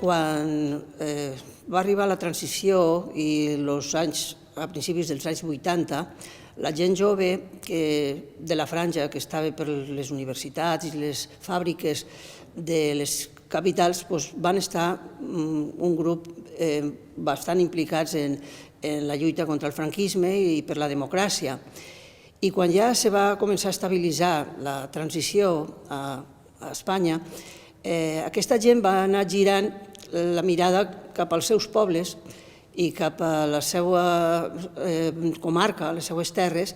quan va arribar la transició i a principis dels anys 80, la gent jove de la franja que estava per les universitats i les fàbriques de les capitals van estar un grup bastant implicats en la lluita contra el franquisme i per la democràcia. I quan ja se va començar a estabilitzar la transició a Espanya, aquesta gent va anar girant la mirada cap als seus pobles i cap a la seva comarca, les seues terres,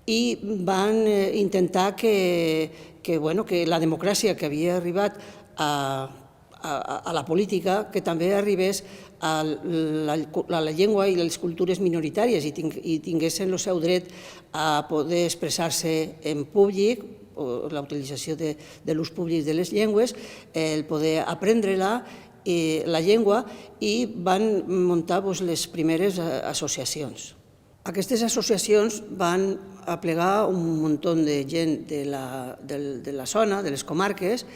i van intentar que la democràcia que havia arribat a la política, que també arribés a la llengua i les cultures minoritàries i tinguessin el seu dret a poder expressar-se en públic, la utilització de l'ús públic de les llengües, el poder aprendre-la, la llengua, i van muntar les primeres associacions. Aquestes associacions van aplegar un munt de gent de la zona, de les comarques,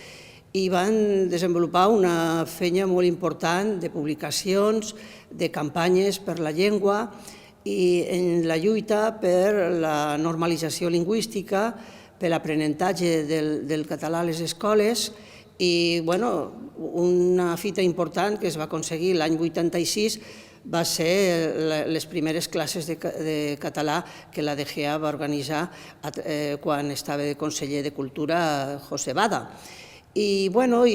i van desenvolupar una feina molt important de publicacions, de campanyes per la llengua i en la lluita per la normalització lingüística, per l'aprenentatge del català a les escoles, i una fita important que es va aconseguir l'any 86 va ser les primeres classes de català que la DGA va organitzar quan estava de conseller de Cultura José Bada. I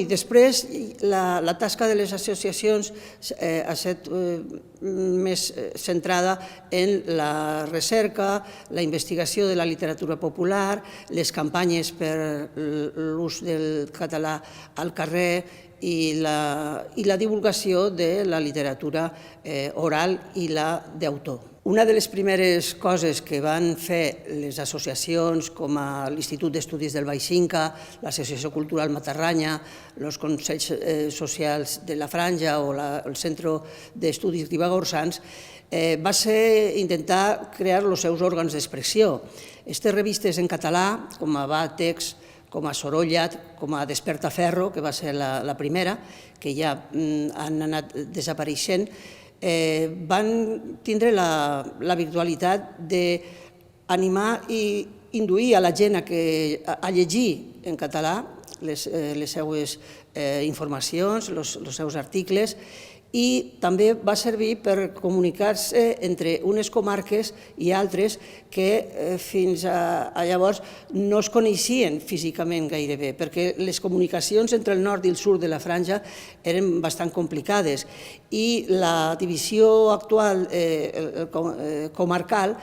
després la tasca de les associacions ha estat més centrada en la recerca, la investigació de la literatura popular, les campanyes per l'ús del català al carrer i la divulgació de la literatura oral i la d'autor. Una de les primeres coses que van fer les associacions com l'Institut d'Estudis del Baix Inca, l'Associació Cultural Matarranya, els Consells Socials de la Franja o el Centre d'Estudis Ribagorçans, va ser intentar crear els seus òrgans d'expressió. Aquestes revistes en català, com a Vàtex, com a Sorollat, com a Despertaferro, que va ser la primera, que ja han anat desapareixent, van tindre la virtualitat d'animar i induir a la gent a llegir en català les seues informacions, els seus articles, i també va servir per comunicar-se entre unes comarques i altres que fins a llavors no es coneixien físicament gairebé, perquè les comunicacions entre el nord i el sud de la franja eren bastant complicades i la divisió actual comarcal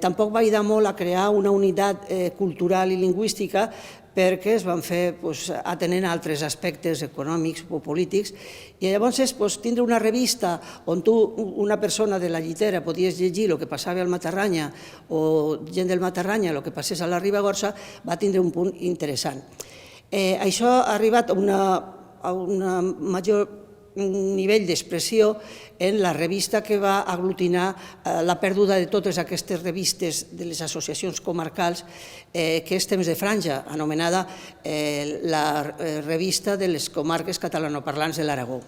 tampoc va ajudar molt a crear una unitat cultural i lingüística, perquè es van fer atenent a altres aspectes econòmics o polítics, i llavors tindre una revista on tu, una persona de la Llitera, podies llegir el que passava al Matarranya o gent del Matarranya el que passés a la Ribagorça, va tindre un punt interessant. Això ha arribat a un major nivell d'expressió en la revista que va aglutinar la pèrdua de totes aquestes revistes de les associacions comarcals, que és Temps de Franja, anomenada la revista de les comarques catalanoparlants de l'Aragó.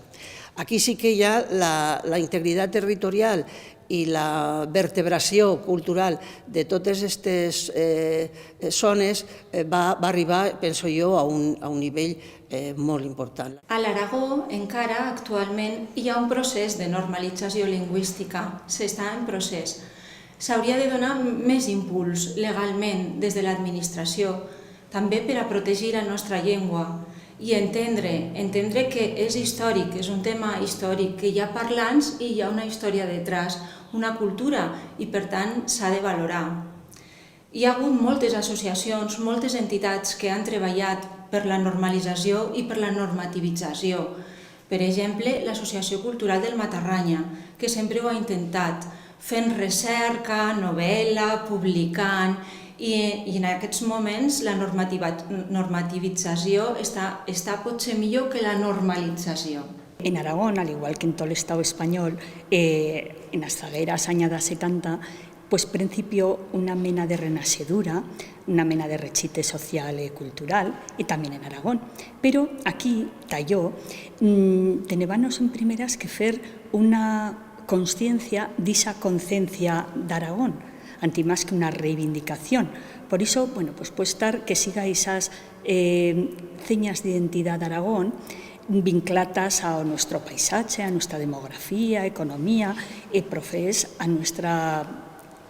Aquí sí que hi ha la integritat territorial i la vertebració cultural de totes aquestes zones va arribar, penso jo, a un nivell molt important. A l'Aragó encara actualment hi ha un procés de normalització lingüística, s'està en procés. S'hauria de donar més impuls legalment des de l'administració, també per a protegir la nostra llengua i entendre que és històric, és un tema històric, que hi ha parlants i hi ha una història detrás, una cultura, i per tant s'ha de valorar. Hi ha hagut moltes associacions, moltes entitats que han treballat per la normalització i per la normativització. Per exemple, l'Associació Cultural del Matarranya, que sempre ho ha intentat, fent recerca, novel·la, publicant, i en aquests moments la normativització està potser millor que la normalització. En Aragón, al igual que en todo el Estado español, en las zagueras añadas 70, pues principió una mena de renaxedura, una mena de rechite social e cultural, y también en Aragón. Pero aquí, talló, tenébanos en primeras que fer una consciencia d'isa concencia d'Aragón, anti más que una reivindicación. Por iso, bueno, pues puede estar que siga esas señas de identidad de Aragón vincladas a nuestro paisaje, a nuestra demografía, economía e profés a nuestra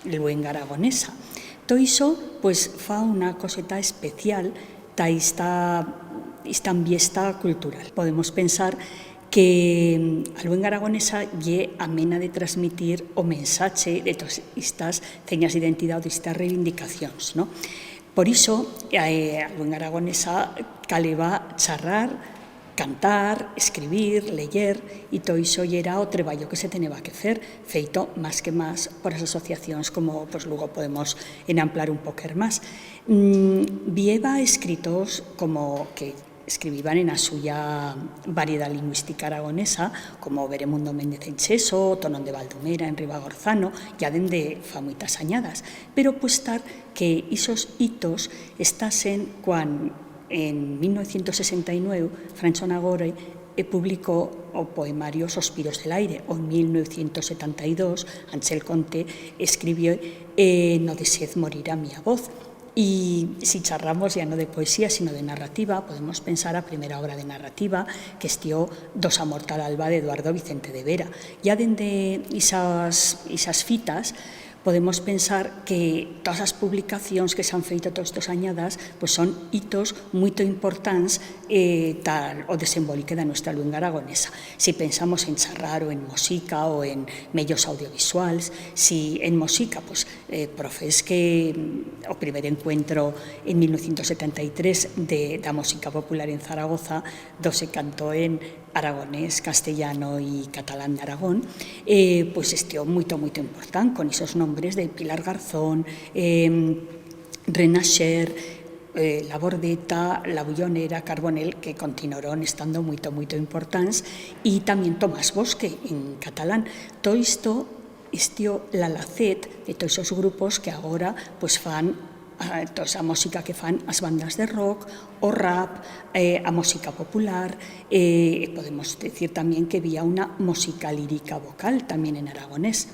luenga aragonesa. Todo iso, pues, fa una coseta especial ta esta ambiesta cultural. Podemos pensar que a luenga aragonesa lle amena de transmitir o mensaxe de todas estas señas de identidade ou destas reivindicacións, ¿no? Por iso, a luenga aragonesa caleba charrar, cantar, escribir, leyer, e todo iso era o traballo que se teneba que fer, feito máis que máis por as asociacións, como pues, logo podemos enamplar un poquer máis. Vieva escritos como que escribiban en a suya variedad lingüística aragonesa, como Beremundo Méndez Encheso, Tonón de Valdumera, en Ribagorzano, ya dende fa moitas añadas. Pero pues estar que isos hitos estasen cuando en 1969 Francho Nagore publicó o poemario Sospiros del aire, o en 1972 Ansel Conte escribió No desez morir a mi voz. Y si charramos ya no de poesía, sino de narrativa, podemos pensar a primera obra de narrativa que estió Dos a mortal alba de Eduardo Vicente de Vera. Ya dende esas fitas podemos pensar que todas as publicacións que se han feito todos estes añadas pues son hitos moito importantes tal o desembolique da nuestra lingua aragonesa. Si pensamos en charrar ou en música ou en medios audiovisuales, si en música, pues profés que o primer encuentro en 1973 da música popular en Zaragoza se cantó en aragonés, castellano e catalán de Aragón, pues estió moito importante con esos nombres de Pilar Garzón, Renaxer, La Bordeta, La Bullonera, Carbonell, que continuaron estando moito importantes, e tamén Tomás Bosque en catalán. Todo isto estió la lacet de todos esos grupos que agora pues fan toda esa música que fan as bandas de rock, o rap, a música popular. Podemos decir tamén que había una música lírica vocal tamén en aragonés.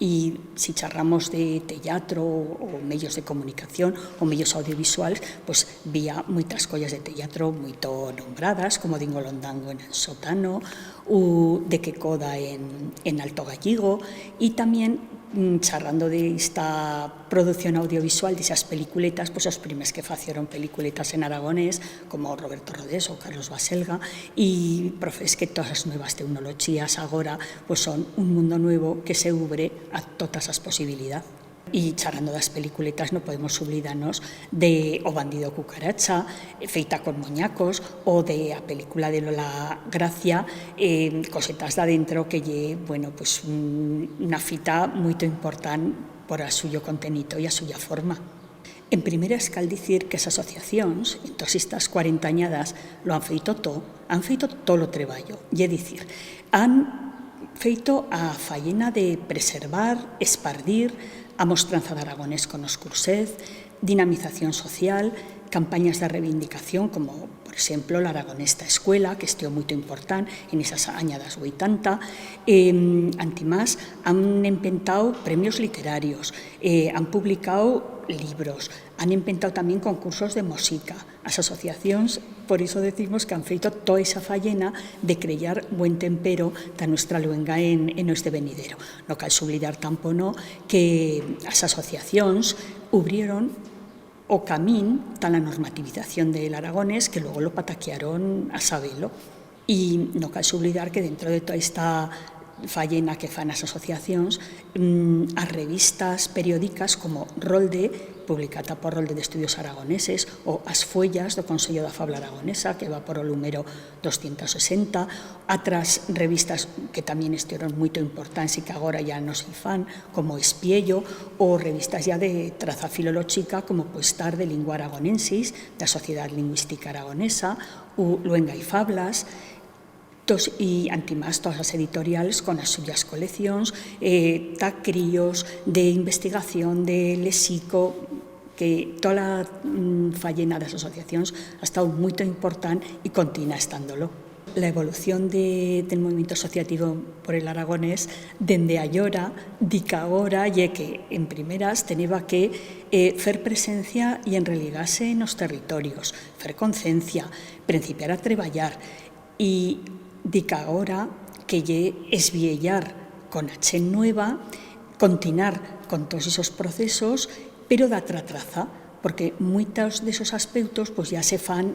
Y si charramos de teatro ou medios de comunicación ou medios audiovisuales, pues vía moitas collas de teatro moito nombradas, como Dingo Londango en Sotano, ou De que coda en Alto Galligo, e tamén charrando de esta producción audiovisual, de esas peliculetas, pues os primeros que facieron peliculetas en aragonés, como Roberto Rodés ou Carlos Baselga, e profes que todas as nuevas tecnologías agora pues son un mundo nuevo que se ubre a todas as posibilidades. E charrando das peliculetas non podemos olvidarnos de O bandido cucaracha, feita con moñacos, ou de a película de Lola Gracia, cosetas de adentro que lle, bueno, pues unha fita moito importante por a suyo contenido e a suya forma. En primeira cal dicir que as asociacións, en todas estas 40 añadas, lo han feito todo o traballo, e dicir, han feito a faena de preservar, espardir, a mostranza de aragonés con os cursés, dinamización social, campañas de reivindicación como, por exemplo, la Aragonesta Escuela, que estió moito importante en esas añadas 80. Antimás, han empentado premios literarios, han publicado libros, han empentado tamén concursos de música. As asociacións, por iso decimos que han feito toda esa fallena de crear buen tempero da nuestra luenga en este venidero. No cal oblidar tampouco que as asociacións ubrieron o camín ta la normativización del aragonés, que logo lo pataquearon a sabelo. E no cal oblidar que dentro de toda esta fallena que fan as asociacións, as revistas periódicas como Rolde, publicada por Rolde de Estudios Aragoneses, ou As Follas do Consello da Fabla Aragonesa, que va por o número 260, outras revistas que tamén estiveron moito importantes e que agora ya non se fan, como Espiello, ou revistas ya de traza filolóxica como Puestar de Lingua Aragonensis, da Sociedade Lingüística Aragonesa, ou Luenga e Fablas. y antimás todas as editoriales con as suyas coleccións, ta críos de investigación, de léxico, que toda a fallena das asociacións ha estado moito importante e continúa estándolo. La evolución del movimiento asociativo por el aragonés dende allora, dica agora, lle que en primeras teneba que fer presencia e enreligarse nos territorios, fer concencia, principiar a treballar e dica agora que lle esviellar con a chen nueva, continuar con todos esos procesos, pero da traza, porque moitos desos aspectos pues, ya se fan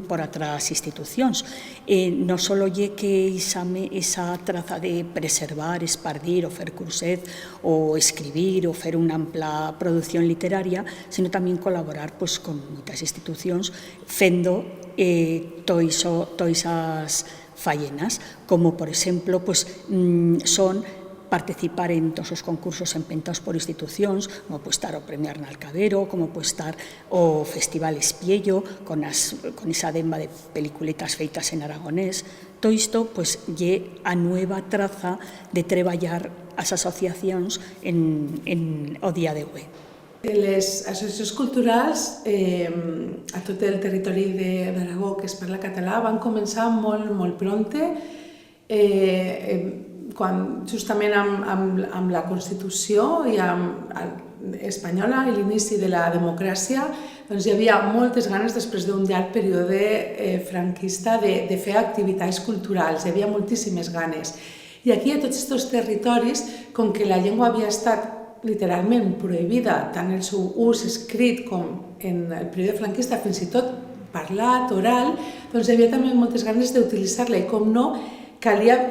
por outras institucións. Non só lle que esa traza de preservar, espardir, ou fer curset, ou escribir, ou fer unha ampla produción literaria, sino tamén colaborar pues, con moitas institucións fendo todas esas fallenas, como, por exemplo, pues, son participar en todos os concursos empentados por institucións, como pode estar o Premio Arnal Cabero, como pode estar o Festival Espiello, con esa demba de peliculetas feitas en aragonés. Todo isto, pois, lle a nueva traza de treballar as asociacións en o día de hoxe. Les associacions culturals a tot el territori d'Aragó que es parla català van començar molt pronte, quan justament amb la Constitució i espanyola i l'inici de la democràcia doncs hi havia moltes ganes després d'un llarg període franquista de fer activitats culturals, hi havia moltíssimes ganes. I aquí a tots aquests territoris, com que la llengua havia estat literalment prohibida, tant el seu ús escrit com en el període franquista, fins i tot parlat, oral, doncs hi havia també moltes ganes d'utilitzar-la i com no, calia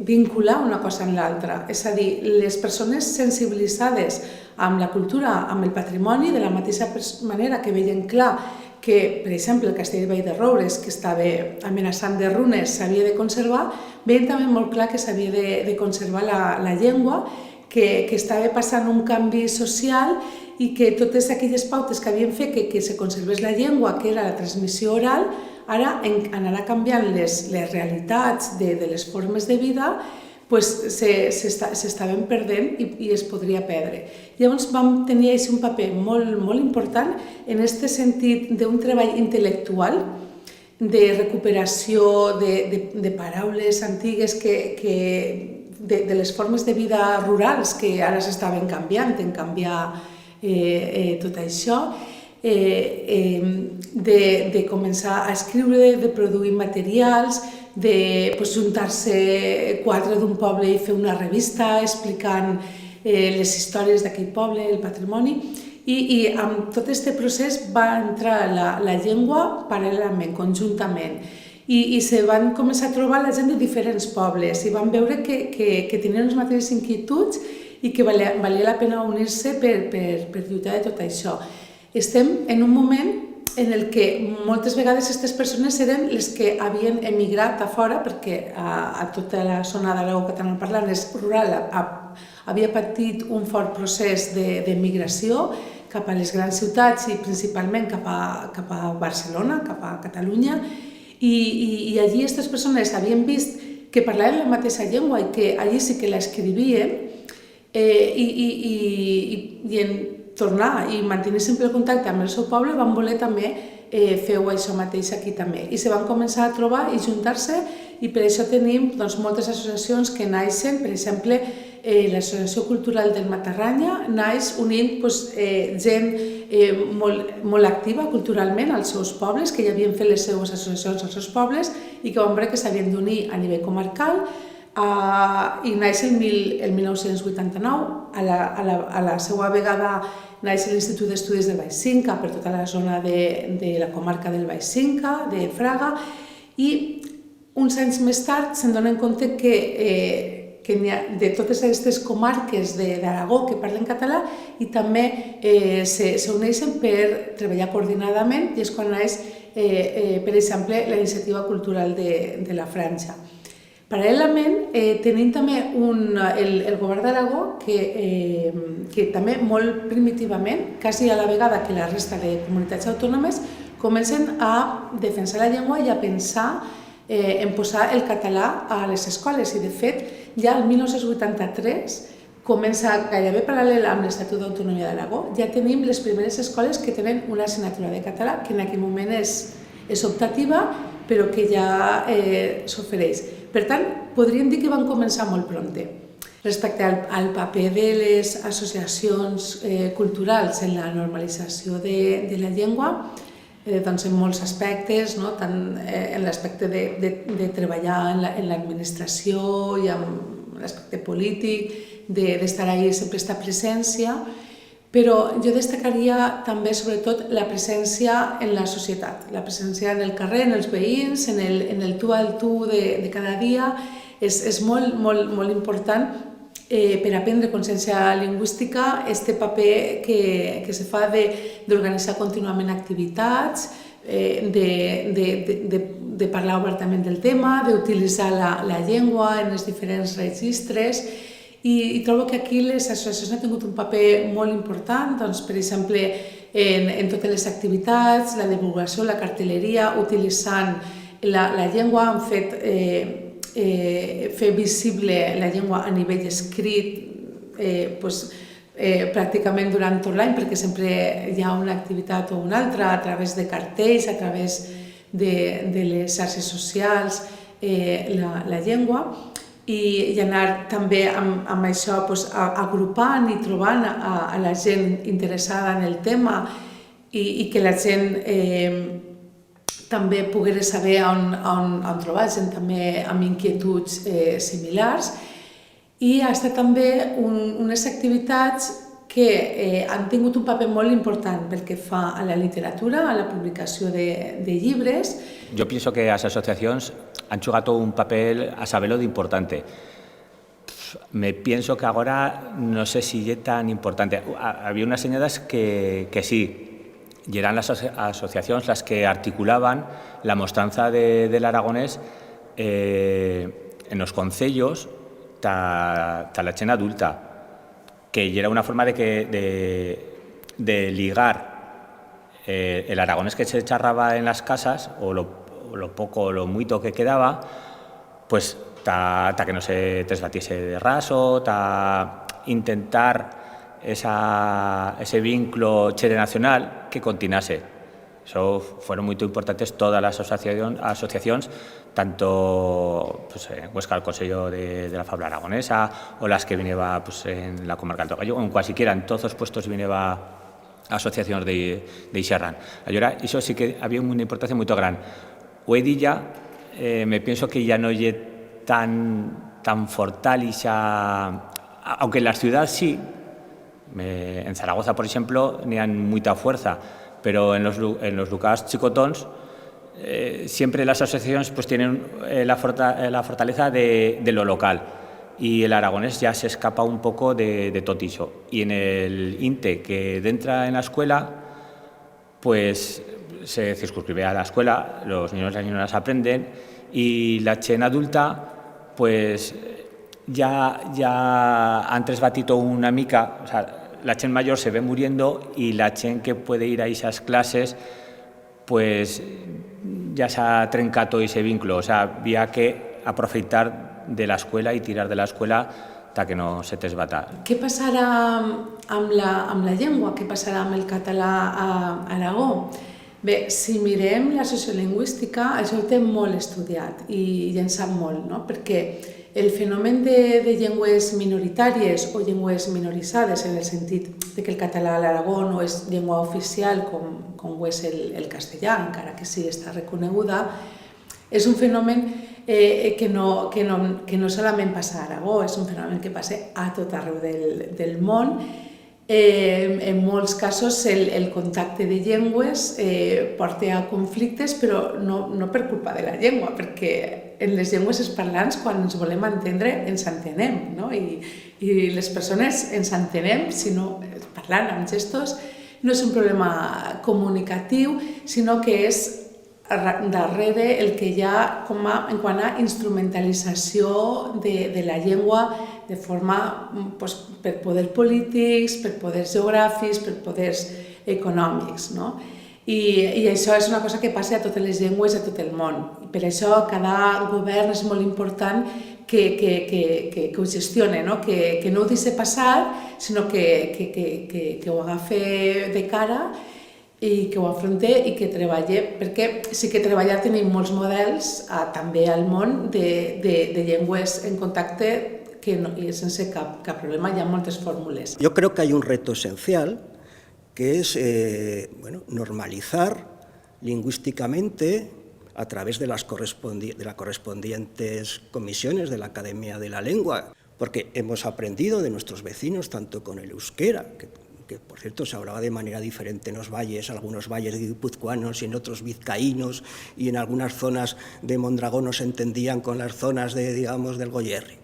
vincular una cosa amb l'altra. És a dir, les persones sensibilitzades amb la cultura, amb el patrimoni, de la mateixa manera que veien clar que, per exemple, el castell de Vall de Roures, que estava amenaçant de runes, s'havia de conservar, veien també molt clar que s'havia de conservar la llengua, que estava passant un canvi social i que totes aquelles pautes que havien fet que se conservés la llengua, que era la transmissió oral, ara anarà canviant les realitats de les formes de vida, s'estaven perdent i es podria perdre. Llavors vam tenir un paper molt important en aquest sentit d'un treball intel·lectual, de recuperació de paraules antigues, de les formes de vida rurals que ara s'estaven canviant, en canviar tot això, de començar a escriure, de produir materials, de juntar-se 4 d'un poble i fer una revista explicant les històries d'aquell poble, el patrimoni, i amb tot aquest procés va entrar la llengua paral·lelament, conjuntament, i se van començar a trobar la gent de diferents pobles i van veure que tenien les mateixes inquietuds i que valia la pena unir-se per lluitar de tot això. Estem en un moment en el que moltes vegades aquestes persones eren les que havien emigrat a fora, perquè a tota la zona d'Aragó catalanoparlant és rural, havia patit un fort procés d'emigració cap a les grans ciutats i principalment cap a Barcelona, cap a Catalunya, i allí aquestes persones havien vist que parlaven la mateixa llengua i que allí sí que l'escrivien i en tornar i mantenir sempre el contacte amb el seu poble, van voler també fer això mateix aquí també. I se van començar a trobar i juntar-se i per això tenim moltes associacions que naixen, per exemple, l'Associació Cultural del Matarranya naix unint gent molt activa culturalment als seus pobles, que ja havien fet les seves associacions als seus pobles i que van veure que s'havien d'unir a nivell comarcal, i naix el 1989, a la seva vegada naix l'Institut d'Estudis del Baix Cinca per tota la zona de la comarca del Baix Cinca, de Fraga, i uns anys més tard se'n donen compte que de totes aquestes comarques d'Aragó que parlen català i també s'uneixen per treballar coordinadament i és quan naix, per exemple, la iniciativa cultural de la Franja. Paral·lelament, tenim també el govern d'Aragó que també molt primitivament, quasi a la vegada que la resta de comunitats autònomes, comencen a defensar la llengua i a pensar en posar el català a les escoles i de fet ja el 1983 comença gairebé paral·lel amb l'Estatut d'Autonomia d'Aragó, ja tenim les primeres escoles que tenen una assignatura de català que en aquell moment és optativa però que ja s'ofereix. Per tant, podríem dir que van començar molt prompte. Respecte al paper de les associacions culturals en la normalització de la llengua, doncs en molts aspectes, tant en l'aspecte de treballar en l'administració i en l'aspecte polític, d'estar ahí, sempre estar presència, però jo destacaria també sobretot la presència en la societat, la presència en el carrer, en els veïns, en el tu al tu de cada dia, és molt important per aprendre consciència lingüística, este paper que se fa d'organitzar contínuament activitats, de parlar obertament del tema, d'utilitzar la llengua en els diferents registres i trobo que aquí les associacions han tingut un paper molt important, doncs, per exemple, en totes les activitats, la divulgació, la cartelleria, utilitzant la llengua, han fet fer visible la llengua a nivell escrit pràcticament durant tot l'any, perquè sempre hi ha una activitat o una altra a través de cartells, a través de les xarxes socials, la llengua, i anar també amb això agrupant i trobant a la gent interessada en el tema i que la gent també pogués saber on trobar gent també amb inquietuds similars. I ha estat també unes activitats que han tingut un paper molt important pel que fa a la literatura, a la publicació de llibres. Yo pienso que las asociaciones han jugado un papel a saberlo de importante. Me pienso que ahora no sé si es tan importante. Había unas señalas que sí, y eran las asociaciones las que articulaban la mostranza del aragonés en los concellos ta la chena adulta, que era una forma de ligar el aragonés que se charraba en las casas, o lo poco o lo muito que quedaba, pues ta que no se desbatiese de raso, ta intentar ese vínculo chere nacional que continuase. Eso fueron muy importantes todas las asociaciones, tanto en Huesca el Consejo de la Fabla Aragonesa, o las que vineba en la comarca del Tocayo, o en cualquiera, en todos los puestos vineba asociaciones de Ixerran. Ahora, eso sí que había una importancia muy grande. Hoy día me pienso que ya no es tan fortal y aunque en las ciudades sí, en Zaragoza, por ejemplo, tenían mucha fuerza, pero en los lugares chicotons siempre las asociaciones tienen la fortaleza de lo local, y el aragonés ya se escapa un poco de tot eso. Y en el INTE que entra en la escuela, pues se circunscribe a la escuela, los niños y las niñas aprenden, y la chen adulta pues ya antes batito una mica, o sea, la chen mayor se ve muriendo y la chen que puede ir a esas clases pues ya se ha trencado ese vínculo, o sea, había que aprovechar de la escuela y tirar de la escuela hasta que no se desbata. Què passarà amb la llengua? Què passarà amb el català a Aragó? Bé, si mirem la sociolingüística, això ho té molt estudiat i en sap molt, no? Perquè el fenomen de llengües minoritàries o llengües minoritzades, en el sentit de que el català a l'Aragó no és llengua oficial com ho és el castellà, encara que sí està reconeguda, és un fenomen que no solament passa a Aragó, és un fenomen que passa a tot arreu del món. En molts casos el contacte de llengües porta a conflictes, però no per culpa de la llengua, perquè en les llengües parlants, quan ens volem entendre, ens entenem, no? I les persones ens entenem, si no parlant amb gestos, no és un problema comunicatiu, sinó que és darrere el que hi ha en quant a instrumentalització de la llengua de forma per poders polítics, per poders geogràfics, per poders econòmics, no? I això és una cosa que passa a totes les llengües a tot el món. Per això cada govern és molt important que ho gestione, no? Que no ho deixi passar, sinó que ho agafi de cara i que ho afronte i que treballi, perquè sí que treballar tenim molts models també al món de llengües en contacte que no, y sense cap problema, hi ha moltes fórmules. Yo creo que hay un reto esencial que es normalizar lingüísticamente a través de las correspondientes comisiones de la Academia de la Lengua, porque hemos aprendido de nuestros vecinos, tanto con el euskera, que por cierto se hablaba de manera diferente en los valles, algunos valles guipuzcoanos y en otros vizcaínos, y en algunas zonas de Mondragón no se entendían con las zonas del Goierri,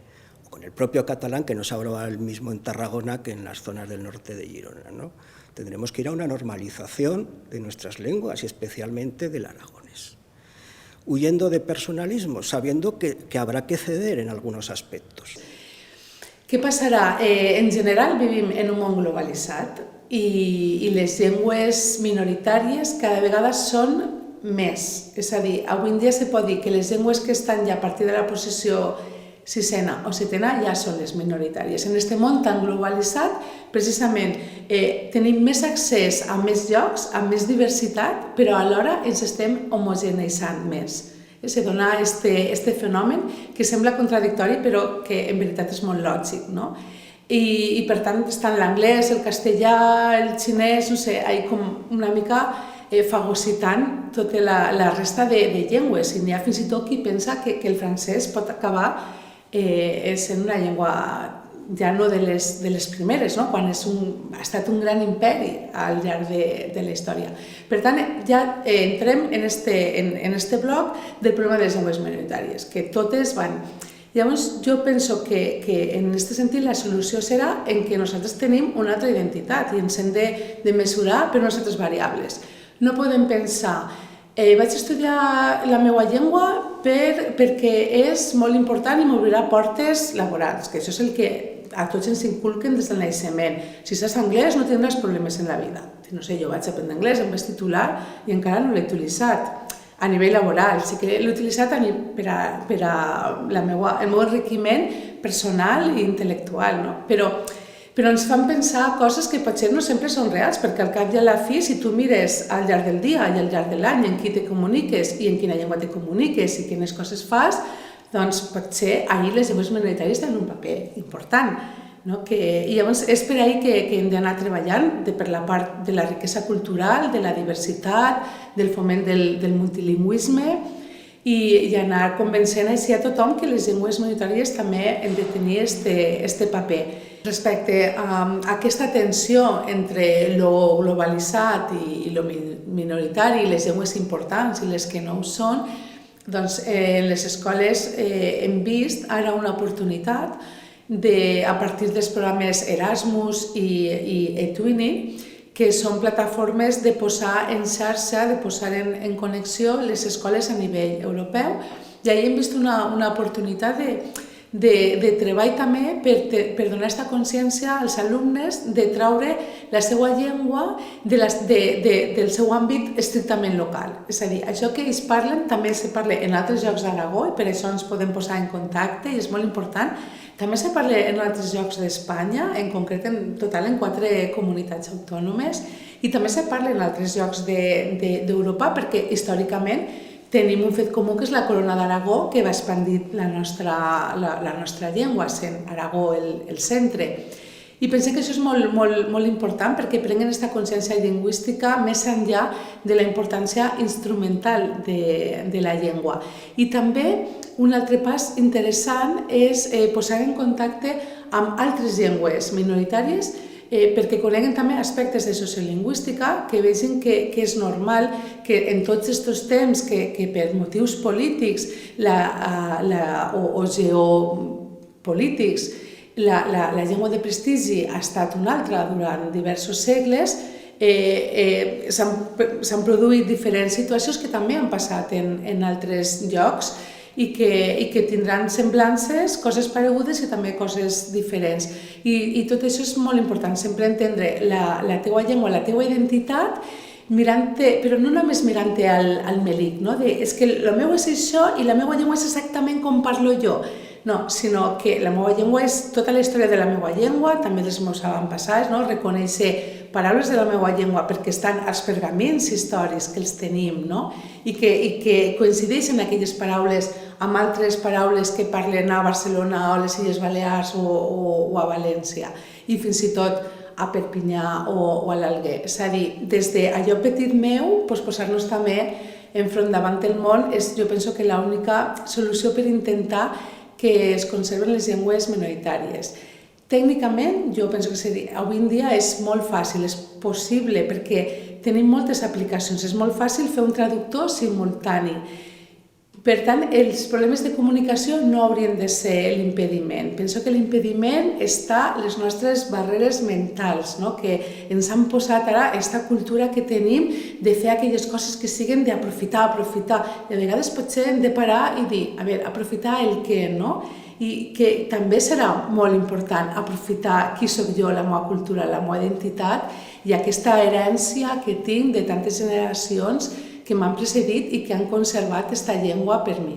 o con el propio catalán, que no se hablaba el mismo en Tarragona que en las zonas del norte de Girona, ¿no? Tendremos que ir a una normalización de nuestras lenguas y especialmente del aragonés, huyendo de personalismos, sabiendo que habrá que ceder en algunos aspectos. Què passarà? En general vivim en un món globalitzat i les llengües minoritàries cada vegada són més. És a dir, avui en dia se pot dir que les llengües que estan ja a partir de la posició sisena o setena ja són les minoritàries. En aquest món tan globalitzat, precisament, tenim més accés a més llocs, a més diversitat, però alhora ens estem homogeneitzant més. Se dona este fenomen que sembla contradictori però que en veritat és molt lògic, no? I per tant estan l'anglès, el castellà, el xinès, no sé, com una mica fagocitant tota la resta de llengües. I n'hi ha fins i tot qui pensa que el francès pot acabar sent una llengua ja no de les primeres, no? Quan ha estat un gran imperi al llarg de la història. Per tant, ja entrem en este bloc del problema de les llengües minoritàries, que totes van. Llavors, jo penso que en aquest sentit la solució serà en què nosaltres tenim una altra identitat i ens hem de mesurar per unes altres variables. No podem pensar vaig estudiar la meva llengua perquè és molt important i m'obrirà portes laborals, que això és el que a tots ens inculquen des del naixement. Si saps anglès no tindràs problemes en la vida. No sé, jo vaig aprendre anglès, em vaig titular i encara no l'he utilitzat a nivell laboral. Sí que l'he utilitzat per al meu enriquiment personal i intel·lectual, no? Però ens fan pensar coses que potser no sempre són reals, perquè al cap i a la fi, si tu mires al llarg del dia i al llarg de l'any en qui te comuniques i en quina llengua te comuniques i quines coses fas, doncs potser ahir les llengües minoritàries tenen un paper important. I llavors és per ahir que hem d'anar treballant per la part de la riquesa cultural, de la diversitat, del foment del multilingüisme i anar convencent així a tothom que les llengües minoritàries també han de tenir aquest paper. Respecte a aquesta tensió entre lo globalitzat i lo minoritari, les llengües importants i les que no ho són, doncs en les escoles hem vist ara una oportunitat a partir dels programes Erasmus i eTwinning, que són plataformes de posar en xarxa, de posar en connexió les escoles a nivell europeu. I ahir hem vist una oportunitat de treball també per donar aquesta consciència als alumnes de traure la seva llengua del seu àmbit estrictament local. És a dir, això que ells parlen també se parla en altres llocs d'Aragó i per això ens podem posar en contacte i és molt important. També se parla en altres llocs d'Espanya, en concret en total en 4 comunitats autònomes, i també se parla en altres llocs d'Europa perquè històricament tenim un fet comú que és la Corona d'Aragó, que va expandir la nostra llengua, sent Aragó el centre. I pensem que això és molt important perquè prenguen aquesta consciència lingüística més enllà de la importància instrumental de la llengua. I també un altre pas interessant és posar en contacte amb altres llengües minoritàries perquè coneguen també aspectes de sociolingüística, que vegin que és normal que en tots aquests temps que per motius polítics o geopolítics la llengua de prestigi ha estat una altra durant diversos segles, s'han produït diferents situacions que també han passat en altres llocs i que tindran semblances, coses paregudes i també coses diferents. I tot això és molt important, sempre entendre la teua llengua, la teua identitat però no només mirant-te al melic, no? És que el meu és això i la meva llengua és exactament com parlo jo. No, sinó que la meva llengua és tota la història de la meva llengua, també dels meus avantpassats, no? Reconèixer paraules de la meva llengua perquè estan als pergamins històrics que els tenim, no? I que coincideixen aquelles paraules amb altres paraules que parlen a Barcelona o a les Illes Balears o a València, i fins i tot a Perpinyà o a l'Alguer. És a dir, des d'allò petit meu, posar-nos també enfront davant del món és, jo penso que l'única solució per intentar que es conserven les llengües minoritàries. Tècnicament, jo penso que avui en dia és molt fàcil, és possible, perquè tenim moltes aplicacions, és molt fàcil fer un traductor simultani. Per tant, els problemes de comunicació no haurien de ser l'impediment. Penso que l'impediment està a les nostres barreres mentals, no? Que ens han posat ara aquesta cultura que tenim de fer aquelles coses que siguen d'aprofitar. De vegades potser hem de parar i dir, a veure, aprofitar el què, no? I que també serà molt important aprofitar qui soc jo, la meva cultura, la meva identitat i aquesta herència que tinc de tantes generacions que m'han precedit i que han conservat aquesta llengua per mi.